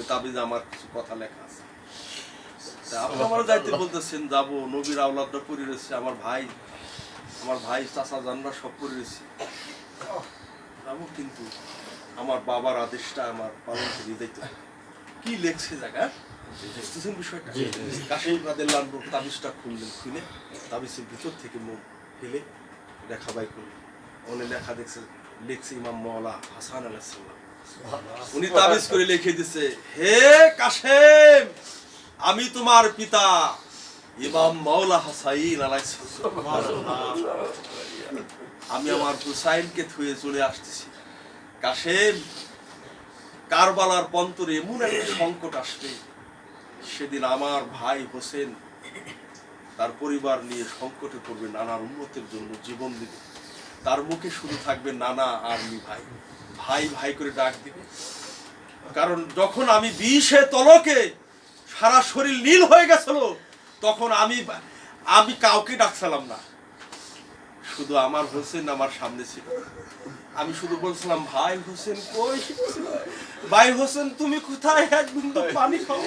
ওই তাবিজে আমার কিছু কথা লেখা আছে। আপনি আমার যাইতে বলতেছেন যাবো, নবীর আওলাদটা পড়ে রয়েছে, আমার ভাই চাচা জানরা সব পড়ে রয়েছে যাবো, কিন্তু আমার বাবার আদেশটা আমার পালন করে দিতে হবে। কি লেখছে জায়গা বুঝতেছেন বিষয়টা? কাশিম রাদিয়াল্লাহু আনহু তাবিজটা খুলে তাবিজের ভিতর থেকে মুখ ফেলে লেখা বাই করলেন। উনি লেখা লিখছে ইমাম মাওলা হাসান আলাইহিস সালাম। উনি তাবিজ করে লিখে দিছে, হে কাশেম, আমি তোমার পিতা ইমাম মাওলা হাসাইন আলাইহিস সালাম, আমি আমার হুসাইনকে থুয়ে চলে আসতেছি। কাশেম, কারবালার পন্তরে এমন একটা সংকট আসবে, সেদিন আমার ভাই হোসেন তার পরিবার নিয়ে সংকটে পড়বে, নানার উম্মতের জন্য জীবন দিবে, তার মুখে শুধু থাকবে নানা আর মি ভাই, ভাই ভাই করে ডাক দিবে। কারণ যখন আমি বিষে তলকে সারা শরীর নীল হয়ে গেছিল, তখন আমি কাউকে ডাকছিলাম না, শুধু আমার হোসেন আমার সামনে ছিল। আমি শুধু বলছিলাম, ভাই হোসেন কই, ভাই হোসেন তুমি কোথায়, এক বিন্দু পানি খাও।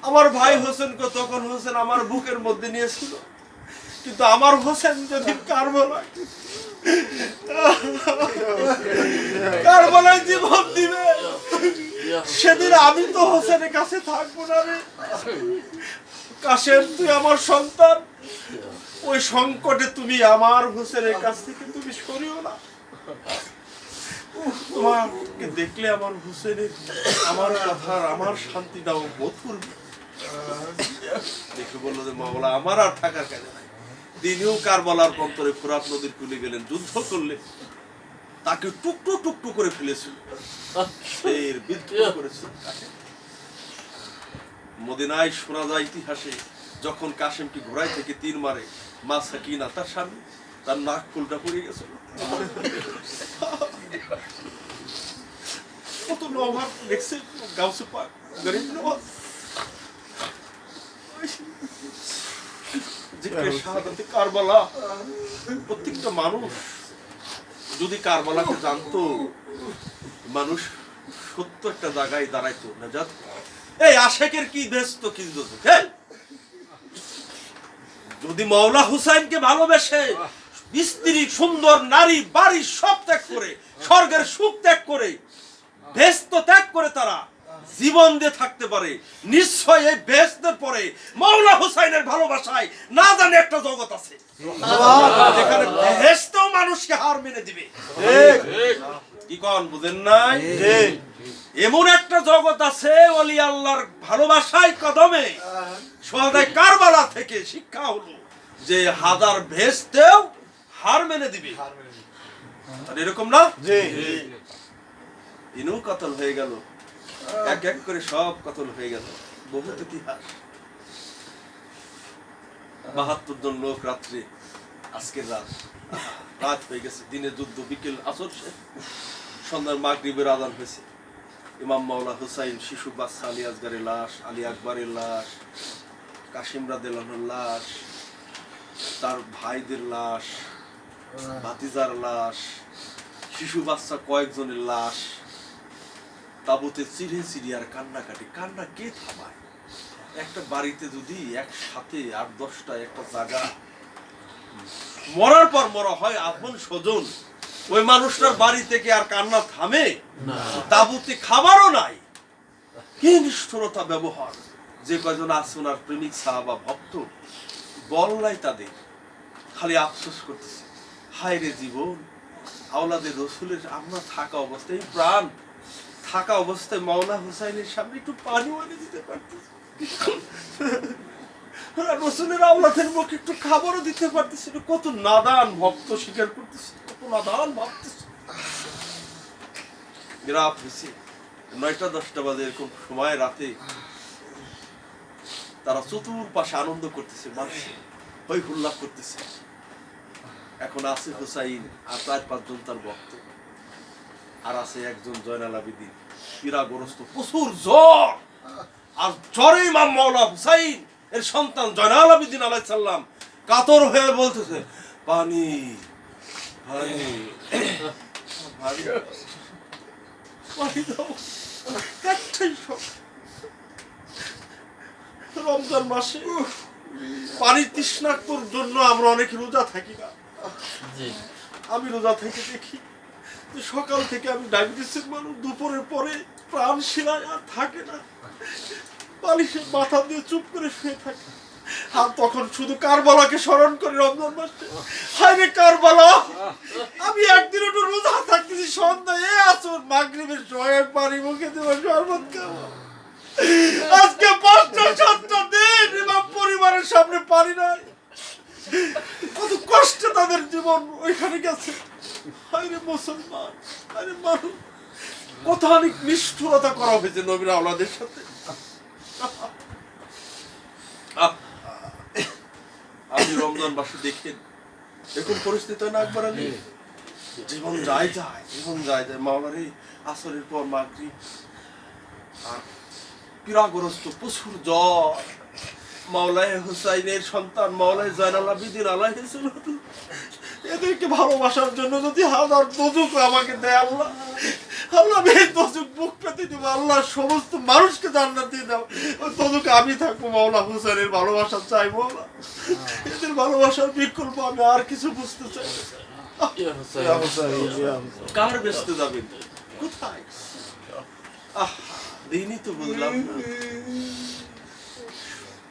আমার ভাই হোসেন কো, তখন হোসেন আমার বুকের মধ্যে নিয়েছিল, কিন্তু আমার হোসেন যদি কারবালায় জীবন দিবে, সেদিন আমি তো হোসেনের কাছে থাকবো না রে। কাশেম, তুই আমার সন্তান, ওই সংকটে তুমি আমার হোসেনের কাছ থেকে তুমি সরিও না। তোমাকে দেখলে আমার হোসেনের আমার কথার আমার শান্তিটাও বোধ করবে। দেখে বললো যে মাওলা আমার আর থাকার কেন নাই। তিনিও কারবালার প্রান্তরে ফোরাত নদীর কূলে গেলেন, যুদ্ধ করলেন, তাকে টুকটু টুকটু করে ফেলেছিল, মদিনায় শোনা যায় ইতিহাসে, যখন কাশেমকে ঘোড়ায় থেকে তীর মারে মা সাকিনা তার সামনে, তার নাক ফুলটা পড়ে গেছিল। কত নওয়াব দেখছে গাউসে পাক গরিব নওয়াব, কারবালা। প্রত্যেকটা মানুষ যদি কারবালাকে জানতো, মানুষ সত্য একটা জায়গায় দাঁড়াইতো না। এই আশেকের কি ব্যস্ত কি যদি মাওলা হুসাইনকে ভালোবেসে স্ত্রী, সুন্দর নারী, বাড়ি সব ত্যাগ করে, স্বর্গের সুখ ত্যাগ করে, বেহেশত ত্যাগ করে তারা জীবন দিয়ে থাকতে পারে, নিশ্চয় এই বেহেশতের পরে মাওলা হুসাইনের ভালোবাসায় না জানে একটা জগৎ আছে, যেখানে বেহেশতেও মানুষকে হার মেনে দিবে। কি কন বুঝেন নাই? এমন একটা জগৎ আছে, ওলি আল্লাহর ভালোবাসায় কদমে সোহাদায়ে কারবালা থেকে শিক্ষা হলো যে হাজার বেহেশতেও হার মেনে দিবে। আর এরকম না, ইনু কতল হয়ে গেল, এক এক করে সব কতল হয়ে গেল। বহুত ইতিহাস। ৭২ জন লোক রাত্রে, আজকের রাত হয়ে গেছে, দিনের যুদ্ধ, বিকেল আসর শেষ, সন্ধ্যার মাগরিবের আযান হয়েছে। ইমাম মাওলা হুসাইন, শিশু বাচ্চা আলী আসগরের লাশ, আলী আকবরের লাশ, কাশিম রাদিয়াল্লাহু আনহুর লাশ, তার ভাইদের লাশ, ভাতিজার লাশ, শিশু বাচ্চা কয়েকজনের লাশ, তাবুতে চিড়ে চিড়ে আর কান্নাকাটি। কান্না কে থামায়? একটা বাড়িতে যদি একসাথে ৮-১০টা একটা জায়গা মরার পর মরা হয় আপন স্বজন, ওই মানুষটার বাড়ি থেকে আর কান্না থামে? তাবুতে খাবারও নাই। কি নিষ্ঠুরতা ব্যবহার! যে কয়জন আছে ওনার প্রেমিক সাহাবা ভক্ত, বল নাই তাদের, খালি আফসোস করতেছে, হায় রে জীবন, আওলাদের রসুলের আমরা থাকা অবস্থায়, প্রাণ থাকা অবস্থায় মাওলা হুসাইনের সামনে একটু পানি এনে দিতে পারতেছে, রসুলের আওলাদের মুখে একটু খাবারও দিতে পারতেছিল। কত নাদান ভক্ত স্বীকার করতেছে, কত নাদান ভাবতেছে। রাত হয়েছে ৯টা-১০টা বাজে, এরকম সময় রাতে তারা চতুর্পাশে আনন্দ করতেছে, মানুষ হই হুল্লাহ করতেছে। এখন আছে হুসাইন আর ৪-৫ জন তার ভক্ত, আর আছে একজন জয়নাল আবেদিন, পীড়াগ্রস্ত, প্রচুর জ্বর, আর জ্বরে ইমাম মাওলা হুসাইন এর সন্তান জয়নাল আবেদিন আলাইহিস সালাম কাতর হয়ে বলতেছে, পানি পানি পানি দাও, একটাই শখ, রমজান মাসে পানির তৃষ্ণার্তর জন্য আমরা অনেক রোজা থাকি না। আমি রোজা থেকে দেখি যে সকাল থেকে আমি ডায়াবেটিসের মানুষ, দুপুরের পরে প্রাণ শিরায় আর থাকে না, বালিশে মাথা দিয়ে চুপ করে শুয়ে থাকে। আর তখন শুধু কারবালাকে স্মরণ করি রমজান মাসে। হায় রে কারবালা, আমি একদিন একটু রোজা থাকতেছি, সন্ধ্যায় এ আসর মাগরিবের সময় পানি মুখে দেবো, শরবত খাবো। আজকে ৫টা-৭টা দিন ইমাম পরিবারের সামনে পানি নাই। কত কষ্টে তাদের জীবন ওইখানে গেছে। হায় রে মুসলমান, হায় রে মানুষ, কত অনেক নিষ্ঠুরতা করা হয়েছে নবীর আওলাদের সাথে। আপনি রমজান মাসে দেখেন এরকম পরিস্থিতি না একবার আগে জীবন যায় যায়, জীবন যায় যায়। মাওলারে আসরের পর মাগরিব আর পীড়াগ্রস্ত, প্রচুর জ্বর। মাওলায় হুসাইনের সন্তান মাওলায় জয়নাল আবেদিন আলাইহিস সালাম, এদেরকে ভালোবাসার জন্য যদি হাজার দোজক আমাকে দেয় আল্লাহ, আল্লাহ আমি এই দোজক বুক পেতে দিব। আল্লাহ সমস্ত মানুষকে জান্নাত দিয়ে দাও, ওই দোজকে আমি থাকবো। মাওলা হুসাইনের ভালোবাসা চাই মাওলা, এদের ভালোবাসার বিকল্প আমি আর কিছু বুঝতে চাই না। কার বেচতে যাবেন, কোথায়? দিনই তো বুঝলাম না।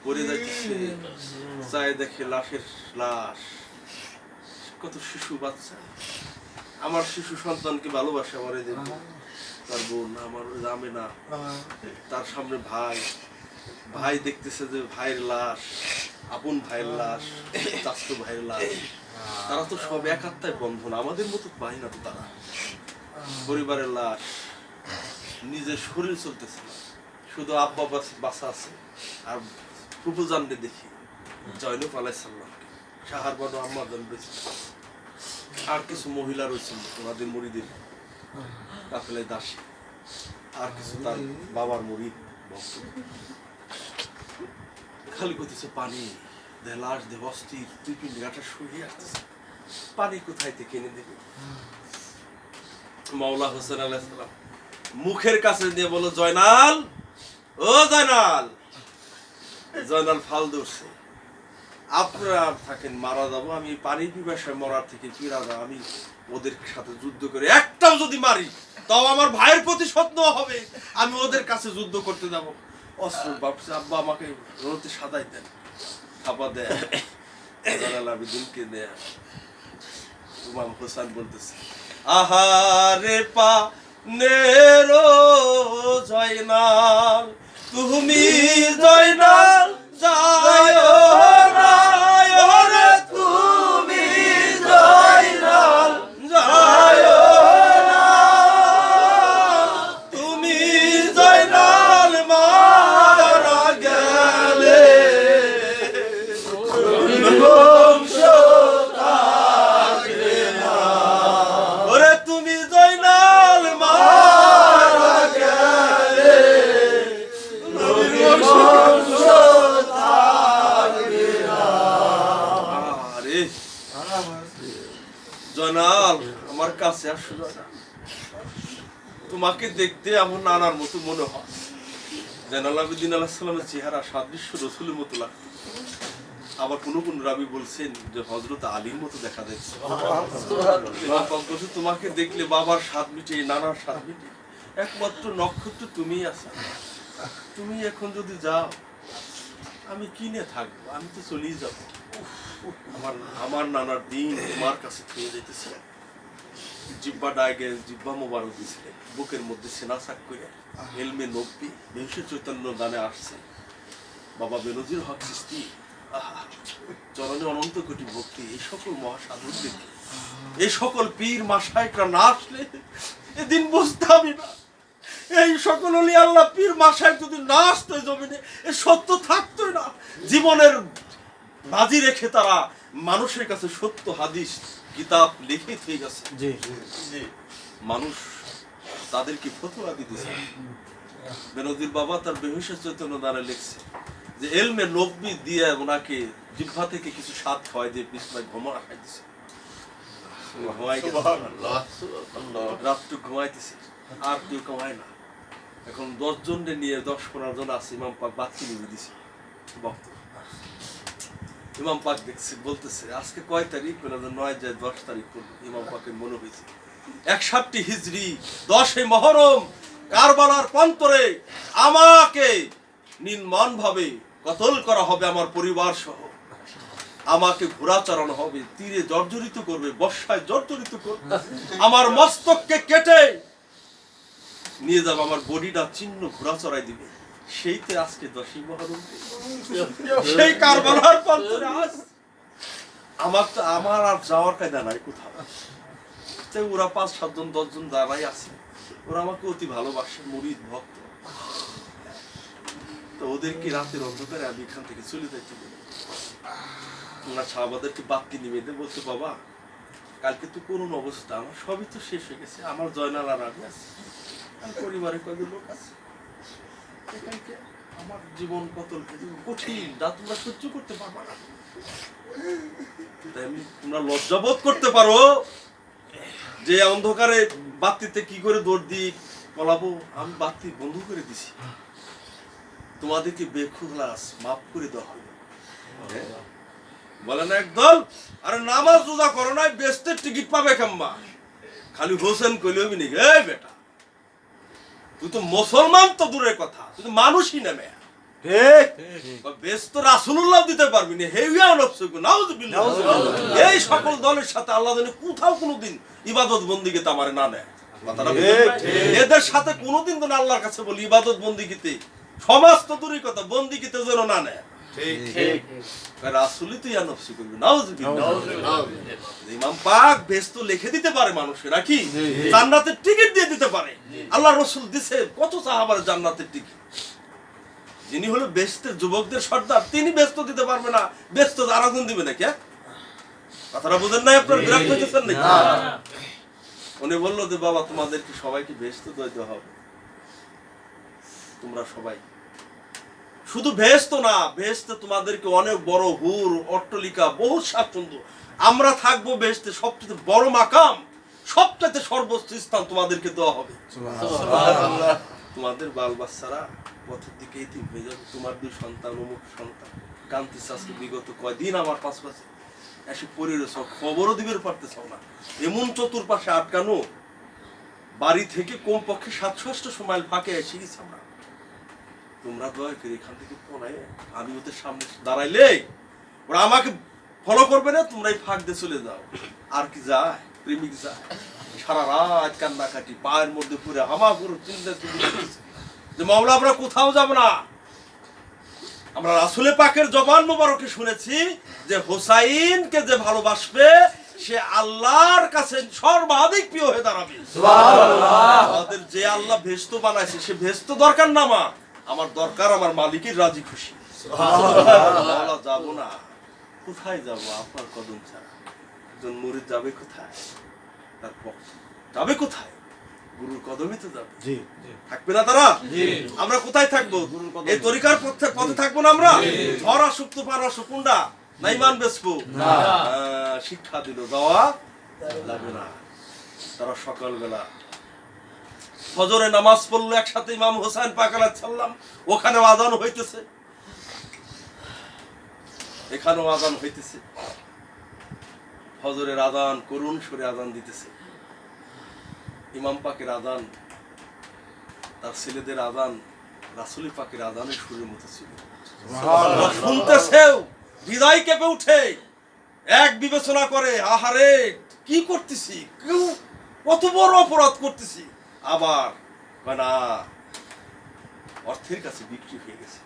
পরে যাচ্ছে চায় দেখে লাশের লাশ, কত শিশু বাচ্চা। আমার শিশু সন্তানকে ভালোবাসে আমার এই তার বোন, আমার জামে না, তার সামনে ভাই, ভাই দেখতেছে যে ভাইয়ের লাশ, আপন ভাইয়ের লাশ, চাচতো ভাইয়ের লাশ। তারা তো সব এক আত্মায় বন্ধন, আমাদের মতো পাই না তো তারা। পরিবারের লাশ, নিজের শরীর চলতেছে না, শুধু আব্বা বাসা আছে। আর ফুফুজানকে দেখি জয়নুব আলাইহিস সালামকে, সাহার বানু আম্মা জান বেঁচে, আর কিছু মহিলা রয়েছেন ওনাদের মুরিদের কাফেলায় দাসী, আর কিছু তার বাবার মুরিদ ভক্ত। খালি করতেছে পানি, দেহ লাশ, দেহ অস্থির, 2 ঘন্টা শুয়ে আসতেছে। পানি কোথায় থেকে এনে দেবে? মাওলা হোসেন আলাইহিস সালাম মুখের কাছে দিয়ে বলো, জয়নাল, ও জয়নাল। জয়নাল ফাল ধরছে, আপনারা থাকেন, মারা যাবো, আমি পানি পিপাসায় মরার থেকে ফিরা যাবো। আমি ওদের সাথে যুদ্ধ করে একটাও যদি মারি তাও আমার ভাইয়ের প্রতি সত্য হবে, আমি ওদের কাছে যুদ্ধ করতে যাবো। অস্ত্র ভাবছে, আব্বা আমাকে রোতে সাদাই দেন, খাবার দেয়। জয়নাল আবেদিনকে দেয়। ইমাম হোসেন বলতেছে, আহারে পা নেরো জয়নাল, তুমি জয়নাল যায় না, ওরে তুমি জয়নাল যায় না, তুমি জয়নাল মারা গেলে বংশ থাকবে না, ওরে তুমি জয়নাল মারা গেলে বংশ থাকবে না। আরে জয়নাল, আমার কাছে আসো জয়নাল, তোমাকে দেখতে আমার নানার মতো মনে হয়। জয়নাল আবেদিন আলাইহিস সালামের চেহারা সাদৃশ্য রাসূলের মতো লাগতো। আবার কোন কোন রাবী বলছেন যে হযরত আলীর মতো দেখা যাচ্ছে। তোমাকে দেখলে বাবার স্বাদ মিটে, নানার স্বাদ মিটে, একমাত্র নক্ষত্র তুমিই আছো। তুমি এখন যদি যাও আমি কিনে থাকবো, আমি তো চলেই যাবো। আমার নানার দিন তোমার কাছে খেয়ে যেতেছে। জিব্বা ডাইগে জিব্বা মোবারক দিয়েছিলে, বুকের মধ্যে সেনা সাক করে এলমে নব্বী বিংশ চৈতন্য দানে আসছে। বাবা বেনজির হক চিশতি, চরণে অনন্ত কোটি ভক্তি। এই সকল মহাসাধুদের, এই সকল পীর মাশায়েখরা না আসলে এদিন বুঝতামই না। এই সকল ওলি আল্লাহ পীর মাশায়েখ যদি না আসতো জমিনে, এ সত্য থাকতোই না। জীবনের বাজি রেখে তারা মানুষের কাছে সত্য হাদিস কিতাব লিখে দিয়ে গেছে। মানুষ তাদেরকে ফতোয়া দিতেছে। বেনজির বাবা তার বেহুশ চৈতন্য দানে লিখছে যে এলমে নব্বী দিয়ে ওনাকে জিহ্বা থেকে কিছু স্বাদ খাওয়াই দিয়ে বিছনায় ঘুমা খাইতেছে। রাত্রে ঘুমাইতেছে, আর কেউ ঘুমায় না। এখন 10 জন নিয়ে 10-15 জন আছে, ইমাম পাক বাতি নিয়ে দিছে বক্ত। ইমাম পাক দেখছে, বলতেছে আজকে কয় তারিখ? বলে 9 যায় 10 তারিখ করবো। ইমাম পাকের মনে হয়েছে 61 হিজরি 10 মহরম কারবালার প্রান্তরে আমাকে নির্মম ভাবে কতল করা হবে, আমার পরিবার সহ আমাকে ঘোড়া চালানো হবে, তীরে জর্জরিত করবে, বর্ষায় জর্জরিত করবে, আমার মস্তককে কেটে নিয়ে যাবে, আমার বডিটা চিহ্ন ঘোড়া চড়াই দিবে। সেইতে আজকে 10 মহরম, সেই কারবালার প্রান্তরে আজ আমার আর যাওয়ার কায়দা নাই কোথাও। ওরা 5-7 জন 10 জন যারাই আছে, ওরা আমাকে অতি ভালোবাসে, মুরিদ ভক্ত। তো ওদেরকে রাতের অন্ধকারে আমি এখান থেকে চলে যাইতে বলি, ওনার শাহবাদেরকে বাতি নিবে দিয়ে বলছে, বাবা কালকে তো করুণ অবস্থা, আমার সবই তো শেষ হয়ে গেছে, আমার জয়নাল আর আমি আছি, পরিবারে কয়েকজন লোক আছে, আমার জীবন কত কঠিন, যা তোমরা সহ্য করতে পারবা না। তোমরা লজ্জাবোধ করতে পারো যে অন্ধকারে বাতিতে কি করে দৌড় দিই পলাবো, আমি বাতি বন্ধ করে দিছি, তোমাদেরকে বেখুলাস মাফ করে দেওয়া হবে। বলে না একদল, আরে নামাজ রোজা করো নাই, বেস্টের টিকিট পাবে কেমবা, খালি হোসেন কইলেও নি। এই বেটা, তুই তো মুসলমান তো দূরের কথা, তুই তো মানুষই নেমে বেস্ট রাসূলুল্লাহ দিতে পারবি না। হেভিয়া নফসুকু নাউযুবিল্লাহ। এই সকল দলের সাথে আল্লাহ জানে কোথাও কোনোদিন ইবাদত বন্দিগিতে আমারে না নেয়। কথাটা বুঝলেন? এদের সাথে কোনোদিন তো আল্লাহর কাছে বলি ইবাদত বন্দিগিতে, সমাজ তো দূরের কথা, বন্দিগিতে যেন না নেয়। ঠিক ঠিক, রাসূলই তো ইয়া নফসু করবে। নাউযুবিল্লাহ। ইমাম পাক বেস্ট লিখে দিতে পারে মানুষের, নাকি জান্নাতের টিকিট দিয়ে দিতে পারে। আল্লাহ রাসূল দিছে কত সাহাবার জান্নাতের টিকিট। যিনি হলো বেস্তের যুবকদের সর্দার, তিনি ব্যস্ত দিতে পারবে না, ব্যস্ত আরেকজন দিবে নাকি? কথাটা বুঝেন নাই আপনার? বিরক্ত হইতেছেন নাকি? উনি বললো যে বাবা তোমাদেরকে সবাইকে ব্যস্ত দিতে হবে, তোমরা সবাই শুধু ব্যস্ত না, ব্যস্ত তোমাদেরকে অনেক বড় হুর অট্টালিকা বহু স্বাচ্ছন্দ্য, আমরা থাকবো ব্যস্তে সবচেয়ে বড় মাকাম, সবচেয়ে সর্বোচ্চ স্থান তোমাদেরকে দেওয়া হবে। তোমাদের বাল বাচ্চারা পথের দিকে এতিম হয়ে যাবে, তোমার 2 সন্তান অমুক সন্তান কান্তিস আজকে বিগত কয়দিন আমার পাশে এসে পড়ে রয়েছ, খবরও দিবের পারতেছ না, এমন চতুর্পাশে আটকানো, বাড়ি থেকে কমপক্ষে 700-800 মাইল ফাঁকে এসে গেছি আমরা। তোমরা দয়া করে এখান থেকে পড়ায়, আমি ওদের সামনে দাঁড়াইলে ওরা আমাকে ফলো করবে না, তোমরা এই ফাঁক দিয়ে চলে যাও। আর কি যায়, প্রেমিক যায় সারা রাত কান্নাকাটি, পায়ের মধ্যে পুরে হামা করে চিন্তা যে মাওলা আমরা কোথাও যাব না। আমরা রাসূলে পাকের জবান মোবারকে শুনেছি যে হোসাইনকে যে ভালোবাসবে সে আল্লাহর কাছে সর্বাধিক প্রিয় হয়ে দাঁড়াবে। সুবহানাল্লাহ। আমাদের যে আল্লাহ ভেস্ত বানাইছে সে ভেস্ত দরকার না, আমার দরকার আমার মালিকের রাজি খুশি। সুবহানাল্লাহ। যাব না, কোথায় যাব আপনার কদম ছাড়া? একজন মুরিদ যাবে কোথায়? তার পক্ষ যাবে কোথায়? গুরুর কদমই তো যাবে। জি জি, থাকবে না তারা? জি। আমরা কোথায় থাকবো? এই তরিকার পথে থাকবো না আমরা? ঝড় আসুক, তুফান আসুক, কুন্ডা না ইমান বেচবো না। শিক্ষা দিল যাওয়া লাগবে না। তারা সকালবেলা ফজরে নামাজ পড়লো একসাথে, ইমাম হোসেন পাক আলাইহিস সালাম, ওখানে আযান হইতেছে, এখানেও আযান হইতেছে। ফজরের আযান করুণ সুরে আযান দিতেছে, ইমাম পাকের আযান, তার ছেলেদের আযান রাসূল পাকের আযানের সুরের মতো ছিল। সুবহানাল্লাহ। শুনতেছেও হৃদয় কেঁপে উঠে, এক বিবেচনা করে আহারে কি করতেছি, কত বড় অপরাধ করতেছি। আবার না, অর্থের কাছে বিক্রি হয়ে গেছে।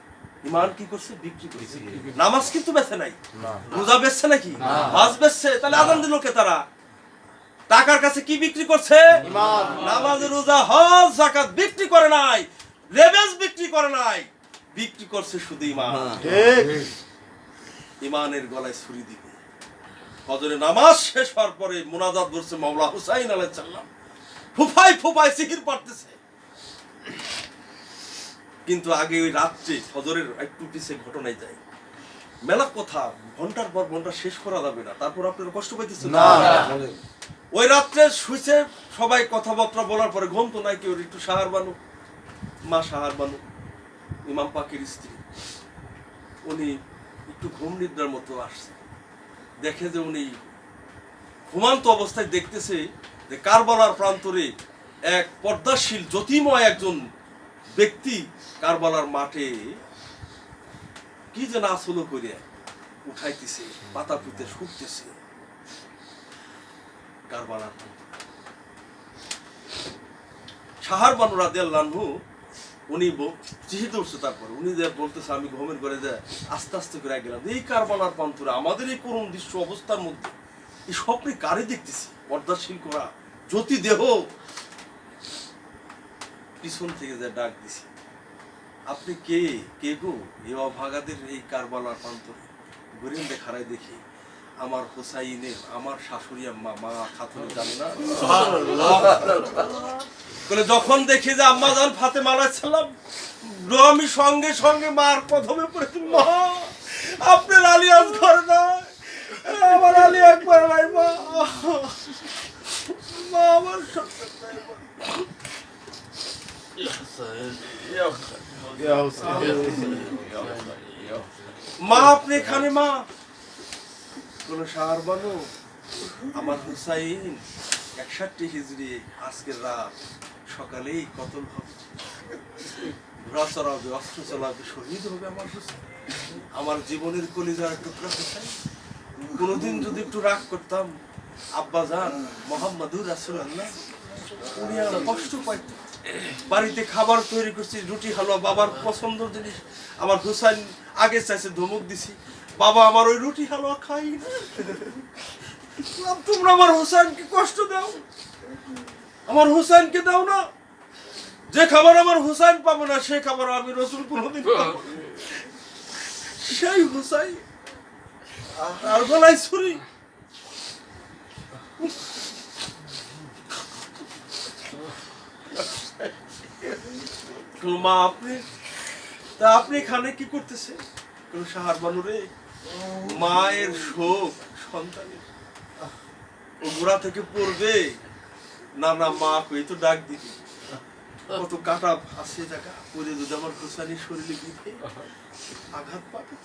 ইমান কি করছে? বিক্রি করছে। নামাজ কিন্তু বেচে নাই, রোজা বেচছে নাকি? হজ বেচছে। তাহলে আযান দিল কে? তারা টাকার কাছে কি বিক্রি করছে? ইমান। নামাজ, রোজা, হজ, যাকাত বিক্রি করে নাই, রেবেজ বিক্রি করে নাই, বিক্রি করছে শুধু ইমান। ঠিক। ইমানের গলায় ছুরি দিবে। ফজরে নামাজ শেষ হওয়ার পরে মুনাজাত করছে মাওলা হুসাইন আলাইহিস সালাম, ফুফাই ফুফাই সিহির পড়তেছে। কিন্তু আগে ওই রাত্রে ফজরের একটু পিছে ঘটনায় যায়, মেলা কথা ঘন্টার পর ঘন্টা শেষ করা যাবে না, তারপর আপনারা কষ্ট পাইতেছেন না। ওই রাত্রে শুইছে সবাই, কথাবার্তা বলার পরে ঘুম তো নাই কেউ, একটু সাহার বানু মা সাহার বানু ইমাম পাকের স্ত্রী, উনি একটু ঘুম নিদ্রার মতো আসছে, দেখে যে উনি ঘুমান্ত অবস্থায় দেখতেছে যে কারবালার প্রান্তরে এক পর্দাশীল জ্যোতিময় একজন ব্যক্তি কারবালার মাঠে কি যেন আসলো করে উঠাইতেছে, পাতা পুঁতে শুকতেছে। কারবালার সাহার বানু রাদিয়াল্লাহু আনহু উনি চিহিতে উঠছে, তারপর উনি যে বলতেছে আমি ঘুমের ঘরে যে আস্তে আস্তে করে গেলাম, এই কারবালার প্রান্তরে আমাদের এই করুণ দৃশ্য অবস্থার মধ্যে এই স্বপ্নে কারে দেখতেছি, পর্দাশীল করা জ্যোতি দেহ। পিছন থেকে যে ডাক দিছি, আপনি কে কে গো? এই অভাগাদের এই কারবালার প্রান্তরে ঘুরেন দেখারাই দেখি আমার হোসাইনের, আমার শাশুড়ি আম্মা মা খাতুনে জানে না বলে, যখন দেখি যে আম্মা জান ফাতেমা আলাইহিস সালাম, আমি সঙ্গে সঙ্গে মার কদমে পড়েছি, মা আপনার আলী আসঘর না, আমার আলী একবার নাই, মা মা আমার মা আপনি এখানে? মা কোন সাহার বানু, আমার হুসাইন 61 হিজরি আজকের রাত সকালেই কতল হবে, ঘোড়া চড়াবে, অস্ত্র চালাবে, শহীদ হবে আমার হুসাইন, আমার জীবনের কলিজার টুকরা হুসাইন। কোনোদিন যদি একটু রাগ করতাম, আব্বা জান মুহাম্মাদুর রাসূলুল্লাহ উনি আর কষ্ট পাইতেন। বাড়িতে খাবার তৈরি করছি, রুটি হালুয়া, বাবার পছন্দের জিনিস, আমার হুসাইন আগে চাইছে, ধমক দিছি, বাবা আমার ওই রুটি হালুয়া খাই না, তোমরা আমার হুসাইনকে কষ্ট দাও, আমার হুসাইনকে দাও না, যে খাবার আমার হুসাইন পাবো না সেই খাবার আমি রাসূল কোনোদিন পাবো না। সেই হুসাইন আর গলায় ছুরি, মা আপনি তা আপনি এখানে কি করতেছে? সাহার বানুরে, মায়ের শোক সন্তানের, ও গোড়া থেকে পড়বে না, না মা কই তো ডাক দিবি, কত কাটা আছে জায়গা পরে যদি আমার হুসাইনের শরীরে বিধে আঘাত পাবে,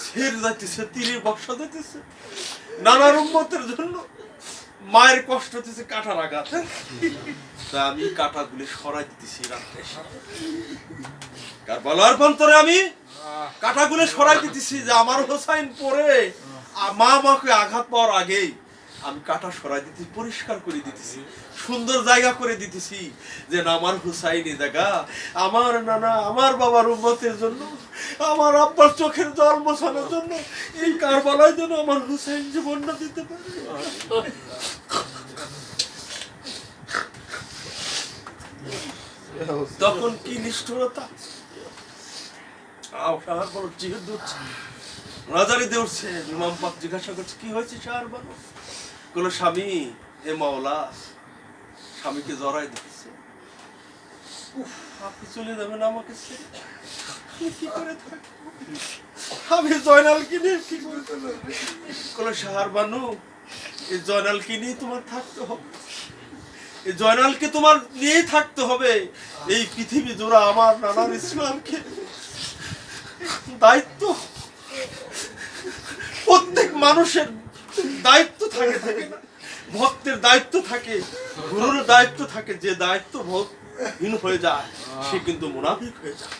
ছেড় যাইতেছে, তীরের বর্ষা দিতেছে, নানার উম্মতের জন্য মায়ের কষ্ট হতেছে, কাটার আঘাত। তা আমি কাটাগুলি সরাই দিতেছি রাত্রে, কারবালার প্রান্তরে আমি কাটাগুলি সরাই দিতেছি, যে আমার হোসাইন পরে মা আমাকে আঘাত পাওয়ার আগেই আমি কাটা সরাই দিতেছি, পরিষ্কার করে দিতেছি, সুন্দর জায়গা করে দিতেছি, যে না আমার হুসাইনি জায়গা, আমার নানা আমার বাবার উম্মতের জন্য, আমার আব্বার চোখের জল মোছানোর জন্য এই কারবালায় যেন আমার হুসাইন জীবনটা দিতে পারে। তখন কি নিষ্ঠুরতা, রাজারিতে উঠছে, ইমাম পাক জিজ্ঞাসা করছে কি হয়েছে শাহর বানু? বলল স্বামী, হে মাওলা, স্বামীকে জড়াই দিতেছে, আপনি চলে যাবেন আমাকে ছেড়ে, কি করে থাকবো আমি জয়নালকে নিয়ে, কি করে বলল শাহর বানু, এই জয়নালকে নিয়ে তোমার থাকতে হবে, এই জয়নালকে তোমার নিয়েই থাকতে হবে, এই পৃথিবী জোড়া আমার নানার ইসলামকে দায়িত্ব, প্রত্যেক মানুষের দায়িত্ব থাকে না, ভক্তের দায়িত্ব থাকে, গুরুর দায়িত্ব থাকে, যে দায়িত্ব ভক্তহীন হয়ে যায় সে কিন্তু মুনাফিক হয়ে যায়।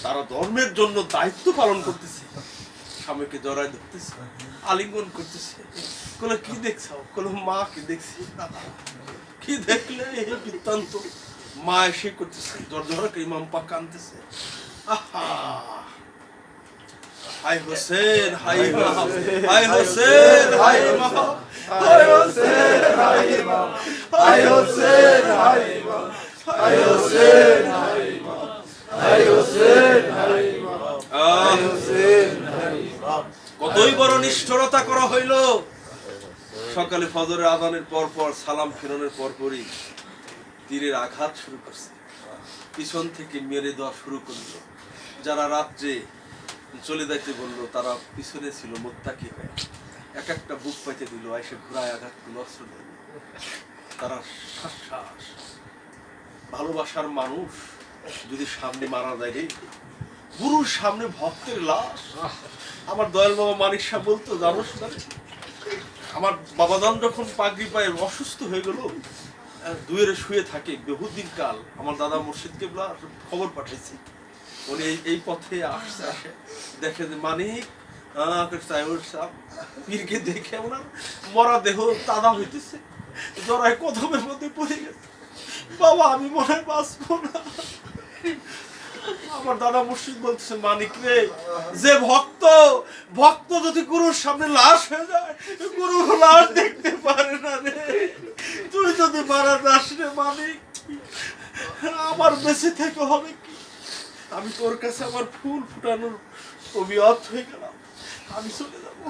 তারা ধর্মের জন্য দায়িত্ব পালন করতেছে, স্বামীকে জড়াই ধরতেছে, আলিঙ্গন করতেছে, কোন কি দেখছো? কোন মা কি দেখছি, কি দেখলে এই বৃত্তান্ত, মা এসে করতেছে, জর্জরকে ইমাম পাক কাঁদতেছে, আহা হাই হোসেন, হাই হাই হোসেন, হাই মা, হাই হোসেন, হাই মা, হাই হোসেন, হাই মা, হাই হোসেন, হাই মা, হাই হোসেন, হাই মা, হাই হোসেন, হাই মা। কতই বড় নিষ্ঠুরতা করা হইল। সকালে ফজরের আযানের পর পর, সালাম ফেরানোর পর পরই তীরের আঘাত শুরু করছে, পিছন থেকে মেরে দেওয়া শুরু করলো। যারা রাত্রে চলে যাইতে বললো তারা পিছনে ছিল মোত্তাকি হয়ে, এক একটা বুক পাইতে দিল, এসে ঘোড়ায় আঘাত দিল, অস্ত্র দিল, তারা শ্বাস ভালোবাসার মানুষ যদি সামনে মারা যায় রে, গুরুর সামনে ভক্তের লাশ। আমার দয়াল বাবা মানিক সাহেব বলতো, জানোস না, আমার বাবাদান যখন পাগড়ি পায়ে অসুস্থ হয়ে গেল, দুয়েরে শুয়ে থাকে বহুদিন কাল, আমার দাদা মুর্শিদ কেবলা খবর পাঠাইছি, উনি এই পথে আসছে, আসে দেখে যে মানিক পীরকে দেখে ওনার মরা দেহ তাজা হইতেছে, জড়ায় কদমের মধ্যে পড়ে গেছে। বাবা আমি মনে হয় বাঁচবো না। আমার দাদা মুর্শিদ বলতেছে, মানিক রে, যে ভক্ত ভক্ত যদি গুরুর সামনে লাশ হয়ে যায়, গুরু লাশ দেখতে পারে না রে। তুই যদি মারা যাস রে মানিক, আমার বেঁচে থেকে হবে কি? আমি তোর কাছে আমার ফুল ফুটানোর অভিয়ত হয়ে গেলাম, আমি চলে যাবো।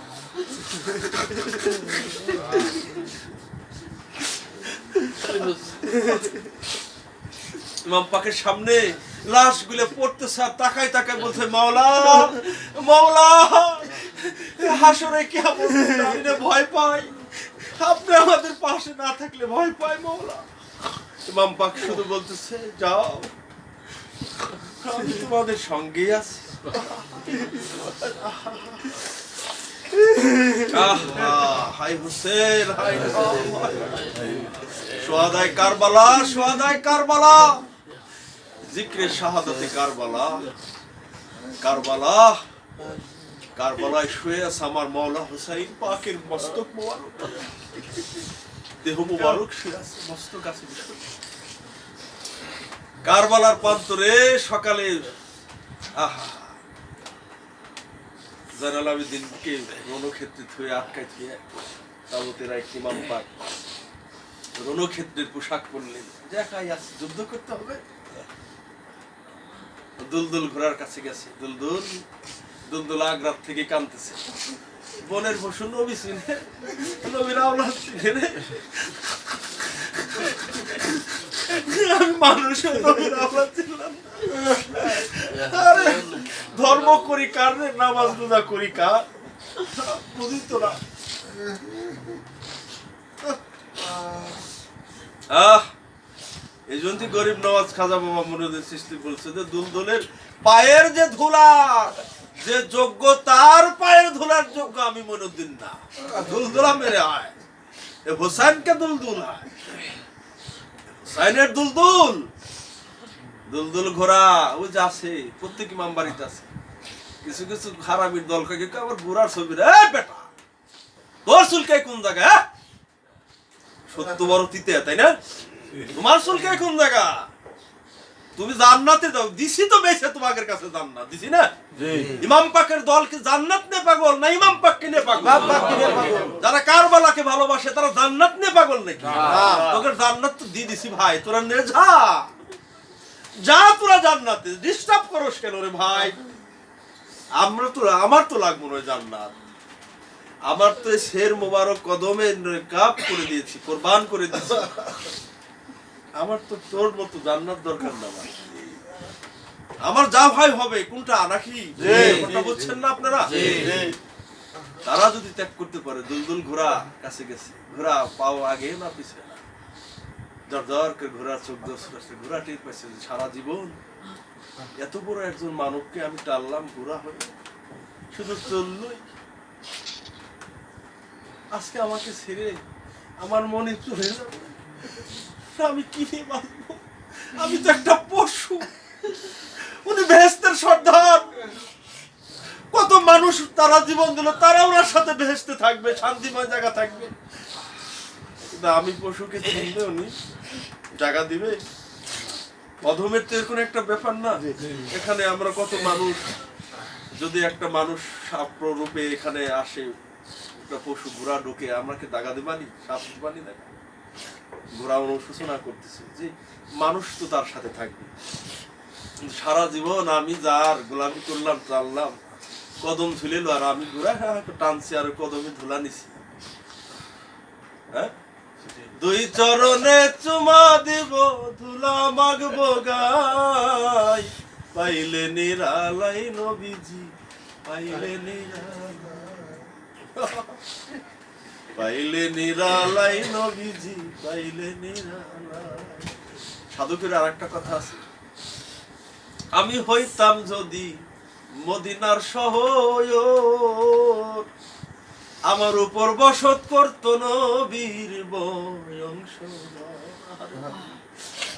ইমাম পাকের সামনে লাশ গুলো পড়তেছে আর তাকায় তাকায় বলছে, মাওলা মাওলা, হাসরে কিয়ামত দিনে ভয় পাই, আপনি আমাদের পাশে না থাকলে ভয় পাই মাওলা। ইমাম পাক শুধু বলতেছে, যাও, আমি তোমাদের সঙ্গে আছি। হাই হুসেন, হাই সোহাদায়ে কারবালা, সোহাদায়ে কারবালা, জিক্রে শাহাদাতে কারবালা, কারবালা, কারবালায় শুয়ে আছে আমার মাওলা হুসাইন পাকের মস্তক মোবারক, দেহ মোবারক শুয়ে আছে, মস্তক আছে। কারবালার প্রান্তরে সকালে জানাল আবেদিনকে রণক্ষেত্রে থুয়ে আটকায় থুয়ে তাবতের এক ইমাম পাক রণক্ষেত্রের পোশাক পরলেন, দেখাই আছে যুদ্ধ করতে হবে। দুলদুল ঘোড়ার কাছে গেছে, দুলদুল দুলদুল আগ্রাত থেকে কাঁদতেছে, বনের পশু নবী চিনে, নবীর আওলাদ চিনে রে, আমি মানুষের নবীর আওলাদ ছিলাম। আরে ধর্ম করি কার রে, নামাজ রোজা করি কার, বুঝি তো না। এই জন্য গরিব নওয়াজ খাজা বাবা মনিরুদ্দিন চিশতি বলছে যে দুলদুলের পায়ের যে ধুলা, যে যোগ্য তার পায়ের ধুলার যোগ্য আমি মনিরুদ্দিন না। দুলদুলা মেরে আয়, এ হোসেনকে দুলদুল হয়, হোসেনের দুলদুল, দুলদুল ঘোড়া ওই যে আছে, প্রত্যেক ইমাম বাড়িতে আছে। কিছু কিছু হারামির দল কে আবার বুড়ার ছবি রে, বেটা তোর চুলকায় কোন জায়গা, সত্য বড় তিতে, তাই না? তোমার চুলকায় কোন জায়গা? তুমি জান্নাতে যাও, দিছি তো বেশি তোমাদের কাছে জান্নাত দিছি না। ইমাম পাকের দল কি জান্নাত নে পাগল না ইমাম পাককে নে পাগল? যারা কারবালাকে ভালোবাসে তারা জান্নাত নে পাগল নাকি? তোকে জান্নাত তো দিয়ে দিছি ভাই, তোরা নে যা, যা তোরা জান্নাতে, ডিস্টার্ব করস কেন রে ভাই? আমরা তো, আমার তো লাগবো না জান্নাত, আমার তো শের মোবারক কদমে কাপ করে দিয়েছি, কোরবান করে দিয়েছি, আমার তো তোর মতো জান্নাত দরকার না। আমার যা ভাই হবে কোনটা নাকি কথা বলছেন না আপনারা? তারা যদি ত্যাগ করতে পারে, দুলদুল ঘোড়া কাছে গেছে, ঘোড়া পাও আগে না পিছনে না, দর দর করে ঘোড়ার চোখ দর্শন, ঘোড়া টের পাইছে সারা জীবন এত বড় একজন মানবকে আমি টানলাম, ঘোড়া হয়ে শুধু চললই, আজকে আমাকে ছেড়ে আমার মনে চলে যাবে, আমি কি নিয়ে বাঁচবো? আমি তো একটা পশু, উনি বেহেশতের সর্দার, কত মানুষ তারা জীবন দিল, তারা ওনার সাথে বেহেশতে থাকবে, শান্তিময় জায়গা থাকবে, কিন্তু আমি পশুকে চিনবে, উনি জায়গা দিবে? অধমের তো এরকম একটা ব্যাপার না। এখানে আমরা কত মানুষ, যদি একটা মানুষ সাপ রূপে এখানে আসে, একটা পশু ঘোড়া ঢুকে, আমরা কি দাগা দিবানি, সাপ দিবানি? দেখা ঘোড়া অনুশোচনা করতেছে যে মানুষ তো তার সাথে থাকবে, সারা জীবন আমি যার গোলামি করলাম, টানলাম, কদম ঝুলিল, আর আমি ঘোড়া টানছি আর কদমে ধুলা নিছি। হ্যাঁ, দুই চরণে চুমা দিব, ধুলা মাগবো গাই, পাইলে নিরালাই নবীজি, পাইলে পাইলে নিরালাই নবীজি, পাইলে নিরালাই। সাধকের আর একটা কথা আছে, আমি হইতাম যদি মদিনার শহর, আমার উপর বসত করত নবীর বংশধর।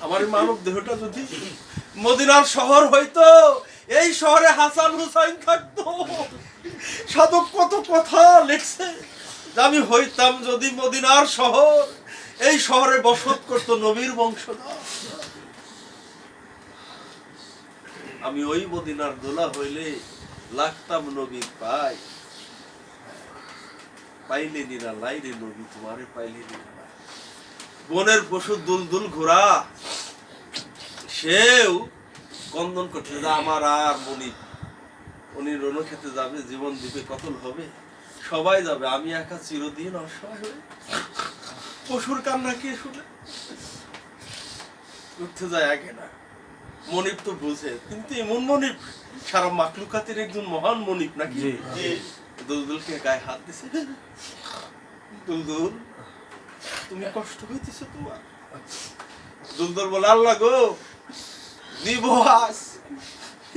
আমার মানব দেহটা যদি মদিনার শহর হইতো, এই শহরে হাসান হুসাইন থাকতো। সাধক কত কথা লিখছে, আমি হইতাম যদি মদিনার শহর, এই শহরে বসত করত নবীর বংশধর। আমি ওই মদিনার দোলা হইলে লাগতাম নবীর পাই, পাইলে নিরা লাইরে নবী তোমারে পাইলে নিরা। বনের পশু দুলদুল ঘোড়া সেও কন্দন করছে যে আমার আর মনিব, উনি রণ খেতে যাবে, জীবন দিবে, কতল হবে, সবাই যাবে, আমি একা চিরদিন অসহায় হয়ে। পশুর কান্না কে শুনে? উঠতে যায় আগে না। মনিব তো বুঝে, কিন্তু এমন মনিব, সারা মাকলুকাতের একজন মহান মনিব নাকি। দুলদুলকে গায়ে হাত দিছে, দুলদুল তুমি কষ্ট হইতেছে তোমার? দুলদুল বলে, আল্লাহ গো, দিব আজ,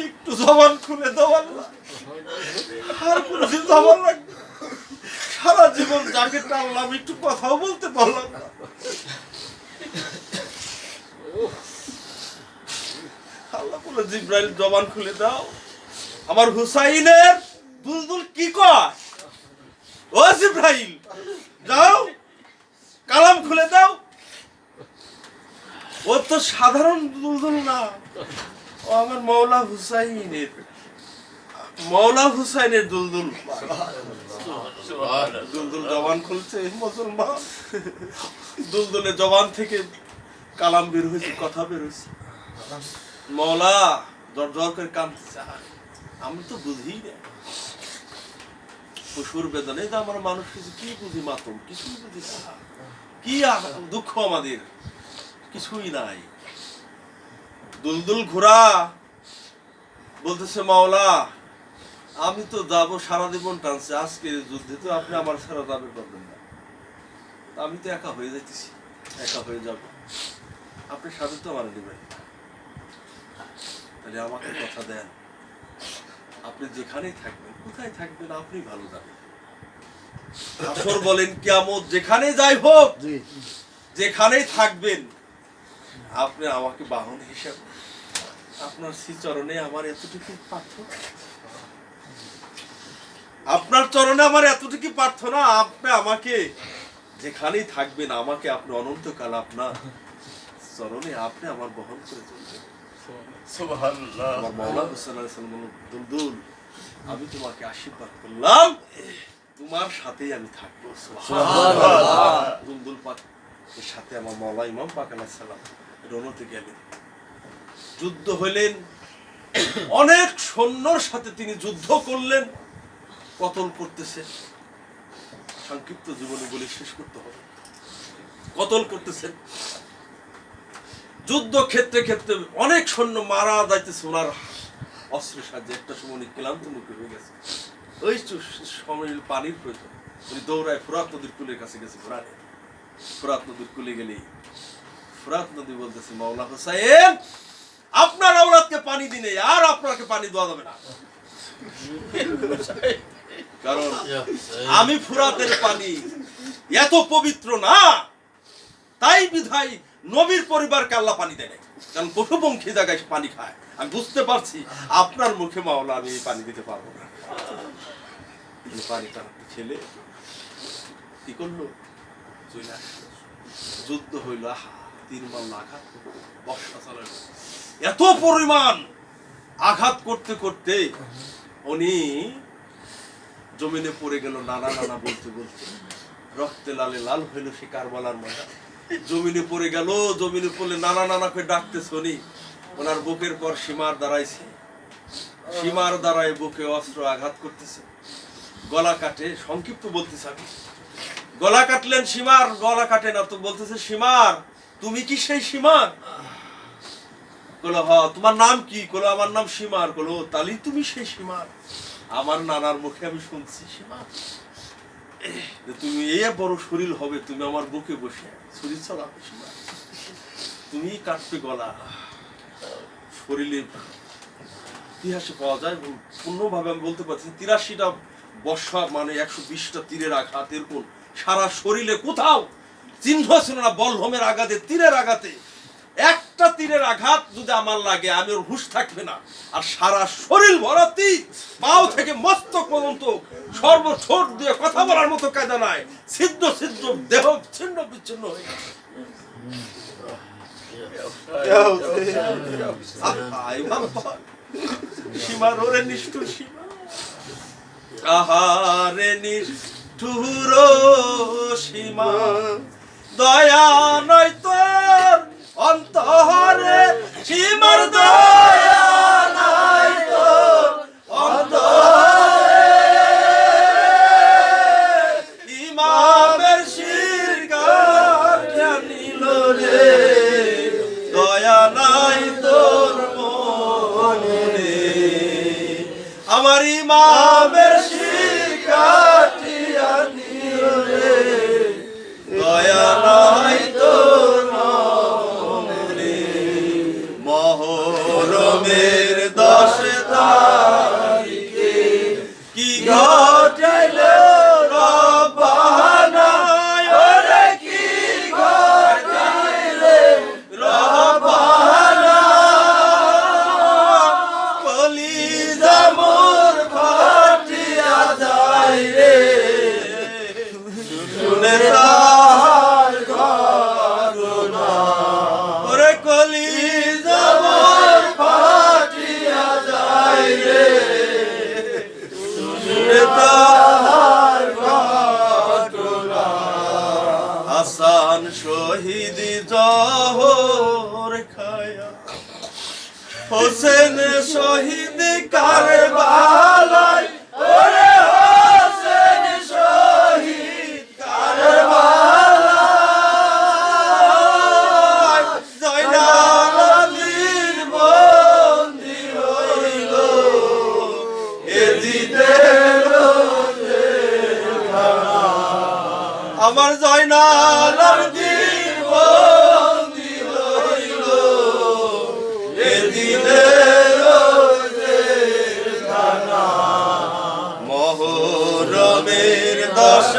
একটু জবান খুলে দাও আল্লাহ, আর কোনদিন জবান লাগবে। সারা জীবন যাকে টানলাম, একটু কথাও বলতে পারলাম না। আল্লাহ বলে, জিব্রাইল জবান খুলে দাও। আমার হুসাইনের দুলদুল কি কয়? ও জিব্রাইল, যাও কালাম খুলে দাও। ও তো সাধারণ দুলদুল না, ও আমার মৌলা হুসাইনের দুলদুল। দুলদুল জবান খুলছে, মুসলমান। দুলদুলের জবান থেকে কালাম বের হয়েছে, কথা বের হয়েছে। মৌলা জর জর করে কাঁদতেছে, আমি তো বুঝি না পশুর বেদনে, যে আমরা মানুষ কিছু কি বুঝি, মাতম কিছুই বুঝি না, কি দুঃখ আমাদের কিছুই নাই। দুলদুল ঘোড়া বলতেছে, মাওলা আমি তো যাবো, সারা জীবন টানছে, আজকে যুদ্ধে তো আপনি আমার সারা যাবে পারবেন না, আমি তো একা হয়ে যাইতেছি, একা হয়ে যাব, আপনি সাথে তো আমার নেবেন, তাহলে আমাকে কথা দেন, আপনি যেখানেই থাকবেন, কোথায় থাকবেন আপনি ভালো জানেন। আসর বলেন কিয়ামত যেখানে যাই হোক, যেখানেই থাকবেন, আপনি আমাকে বাহন হিসাবে, আপনার শ্রীচরণে আমার এতটুকু প্রার্থনা, আপনার চরণে আমার এতটুকু প্রার্থনা, আপনি আমাকে যেখানেই থাকবেন, আমাকে আপনি অনন্তকাল আপনার চরণে আপনি আমার বহন করে চলবেন। সুবহানাল্লাহ। আমার মাওলা হুসাইন আলাইহিস সালাম বলল, দুলদুল আমি তোমাকে আশীর্বাদ করলাম, তোমার সাথেই আমি থাকবো। সুবহানাল্লাহ। দুলদুল পাকের সাথে আমার মাওলা ইমাম পাক আলাইহিস সালাম রণতে গেলেন, যুদ্ধ হইলেন, অনেক সৈন্যর সাথে তিনি যুদ্ধ করলেন, কতল করতেছেন, সংক্ষিপ্ত জীবনে বলে শেষ করতে হবে, কতল করতেছেন, যুদ্ধ ক্ষেত্রে ক্ষেত্রে অনেক সৈন্য মারা যাইতেছে ওনার অস্ত্রের সাহায্যে। একটা সময় উনি ক্লান্ত মুখে হয়ে গেছে, ওই সময় পানির প্রয়োজন, উনি দৌড়ায় ফোরাত নদীর কুলের কাছে গেছে। ফোরাত নদীর কুলে গেলেই ফোরাত নদী বলতেছে, মাওলা হুসাইন আপনার আওলাদকে পানি দিনে আর আপনাকে পানি দেওয়া যাবে না, কারণ আমি ফোরাতের পানি এত পবিত্র না, তাই বিধায় নবীর পরিবারকে আল্লাহ পানি দেয়, কারণ পশুপঙ্খী জায়গায় পানি খায়। আমি বুঝতে পারছি আপনার মুখে মাওলা আমি পানি দিতে পারবো না। পানিটা ছেলে কি করলো, যুদ্ধ হইল, আহা 3 মাল আঘাত, বর্ষা চালাইল, এত পরিমাণ আঘাত করতে করতে উনি জমিনে পড়ে গেল, নানা নানা বলতে বলতে, রক্তে লালে লাল হইল সে কারবালার ময়দান। জমিনে পড়ে গেল, জমিনে পড়লে নানা নানা করে ডাকতেছে উনি, ওনার বুকের পর সীমার দাঁড়াইছে, সীমার দ্বারায় বুকে অস্ত্র আঘাত করতেছে, গলা কাটে, সংক্ষিপ্ত বলতেছে আমি, গলা কাটলেন সীমার, গলা কাটে না তো বলতেছে, সীমার তুমি কি সেই সীমার? বলো হ। তোমার নাম কি? বলো আমার নাম সীমার। বলো তালি তুমি সেই সীমার, আমার নানার মুখে আমি শুনছি সীমার, তুমি এই বড় শরীর হবে, তুমি আমার বুকে বসে শরীর চালাবে সীমার। তুমি কাটবে গলা। শরীরে ইতিহাসে পাওয়া যায়, পূর্ণভাবে আমি বলতে পারছি 83টা বর্ষা মানে 120টা তীরের আঘাত, এরকম সারা শরীরে কোথাও চিহ্ন ছিল না বল্লমের আঘাতে, তীরের আঘাতে। একটা তীরের আঘাত যদি আমার লাগে আমি ওর হুঁশ থাকবে না। আর সারা শরীর ভরাতি, পাও থেকে মস্তক পর্যন্ত সর্বছোট দিয়ে কথা বলার মতো কায়দা নাই, ছিদ্র ছিদ্র দেহ ছিন্ন বিচ্ছিন্ন হয়ে গেছে। সীমার ওরে নিষ্ঠুর সীমা, আহারে নিষ্ঠুর সীমা, দয়া নয় তোর অন্তরে সীমার, দয়া নাই তোর অন্তরে। ইমামের শির কাটিয়া নিল রে, দয়া নাই তোর মনে। আমার ইমামের শির কাটিয়া নিল রে, দয়া নাই তোর মনে। মহরমের 10 তারিখে কি ঘটাইল রব্বানা, ওরে কি ঘটাইলে রব্বানা। কলিজা মোর ফাটিয়া যায় রে, শুনে তার করুণা। ওরে কলিজা মোর ফাটিয়া যায় রে, শুনে তার করুণা। হাসান শহীদ জহর খায়া, হোসেন শহীদ কারবালায়, ওরে হোসেন শহীদ কারবালায়। জয়নাল আলীর বন্দী হইল এজিদের জেলখানা। আমার জয়নাল আলীর বন্দী হইল এজিদের জেলখানা। মহরমের 10